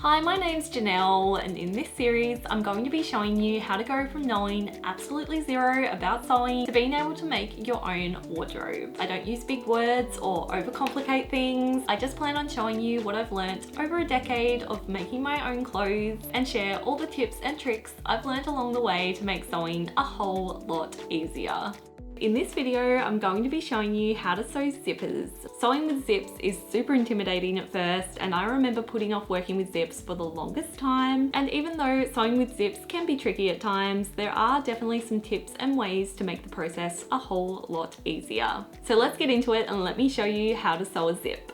Hi, my name's Janelle, and in this series I'm going to be showing you how to go from knowing absolutely zero about sewing to being able to make your own wardrobe. I don't use big words or overcomplicate things. I just plan on showing you what I've learnt over a decade of making my own clothes and share all the tips and tricks I've learnt along the way to make sewing a whole lot easier. In this video, I'm going to be showing you how to sew zippers. Sewing with zips is super intimidating at first, and I remember putting off working with zips for the longest time. And even though sewing with zips can be tricky at times, there are definitely some tips and ways to make the process a whole lot easier. So let's get into it and let me show you how to sew a zip.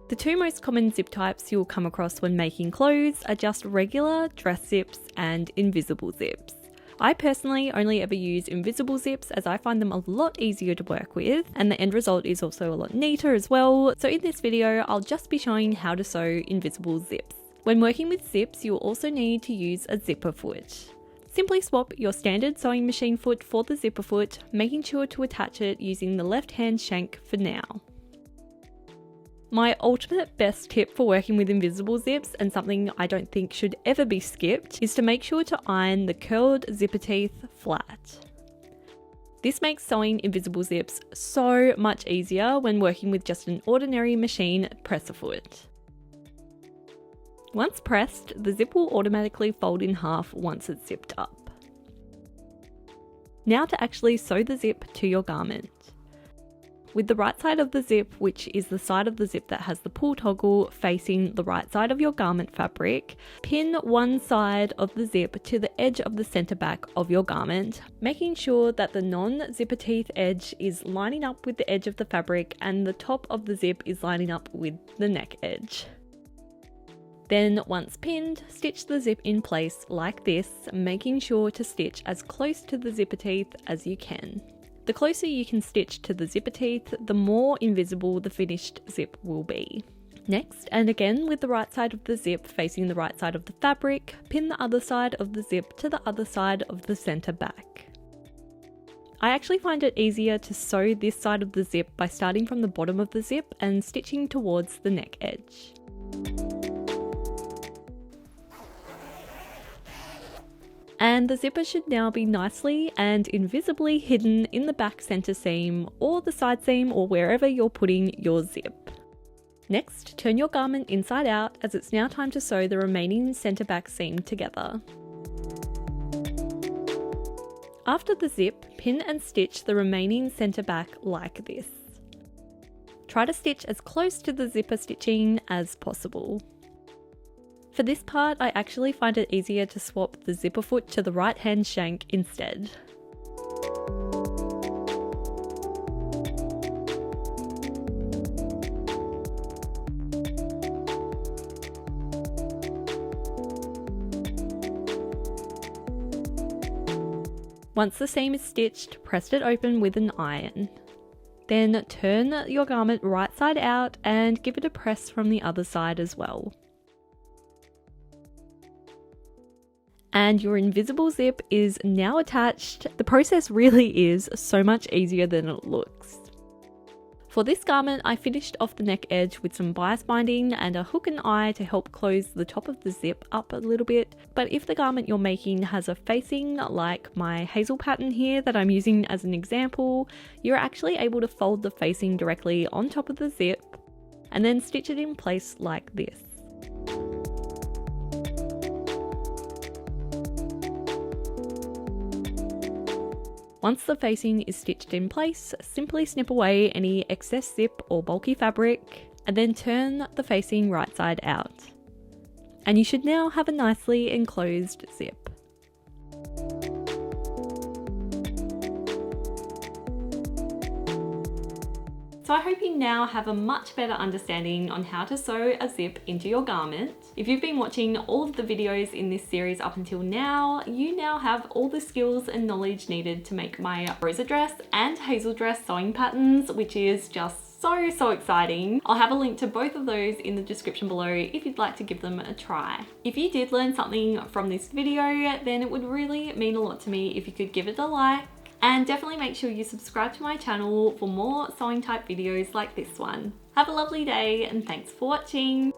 The two most common zip types you'll come across when making clothes are just regular dress zips and invisible zips. I personally only ever use invisible zips as I find them a lot easier to work with, and the end result is also a lot neater as well. So in this video, I'll just be showing how to sew invisible zips. When working with zips, you'll also need to use a zipper foot. Simply swap your standard sewing machine foot for the zipper foot, making sure to attach it using the left-hand shank for now. My ultimate best tip for working with invisible zips, and something I don't think should ever be skipped, is to make sure to iron the curled zipper teeth flat. This makes sewing invisible zips so much easier when working with just an ordinary machine presser foot. Once pressed, the zip will automatically fold in half once it's zipped up. Now to actually sew the zip to your garment. With the right side of the zip, which is the side of the zip that has the pull toggle facing the right side of your garment fabric, pin one side of the zip to the edge of the center back of your garment, making sure that the non-zipper teeth edge is lining up with the edge of the fabric and the top of the zip is lining up with the neck edge. Then once pinned, stitch the zip in place like this, making sure to stitch as close to the zipper teeth as you can. The closer you can stitch to the zipper teeth, the more invisible the finished zip will be. Next, and again with the right side of the zip facing the right side of the fabric, pin the other side of the zip to the other side of the center back. I actually find it easier to sew this side of the zip by starting from the bottom of the zip and stitching towards the neck edge. And the zipper should now be nicely and invisibly hidden in the back center seam or the side seam or wherever you're putting your zip. Next, turn your garment inside out as it's now time to sew the remaining center back seam together. After the zip, pin and stitch the remaining center back like this. Try to stitch as close to the zipper stitching as possible. For this part, I actually find it easier to swap the zipper foot to the right hand shank instead. Once the seam is stitched, press it open with an iron. Then turn your garment right side out and give it a press from the other side as well. And your invisible zip is now attached. The process really is so much easier than it looks. For this garment, I finished off the neck edge with some bias binding and a hook and eye to help close the top of the zip up a little bit. But if the garment you're making has a facing like my hazel pattern here that I'm using as an example, you're actually able to fold the facing directly on top of the zip and then stitch it in place like this. Once the facing is stitched in place, simply snip away any excess zip or bulky fabric and then turn the facing right side out. And you should now have a nicely enclosed zip. So I hope you now have a much better understanding on how to sew a zip into your garment. If you've been watching all of the videos in this series up until now, you now have all the skills and knowledge needed to make my Rosa dress and hazel dress sewing patterns, which is just so exciting. I'll have a link to both of those in the description below if you'd like to give them a try. If you did learn something from this video, then it would really mean a lot to me if you could give it a like. And definitely make sure you subscribe to my channel for more sewing type videos like this one. Have a lovely day and thanks for watching.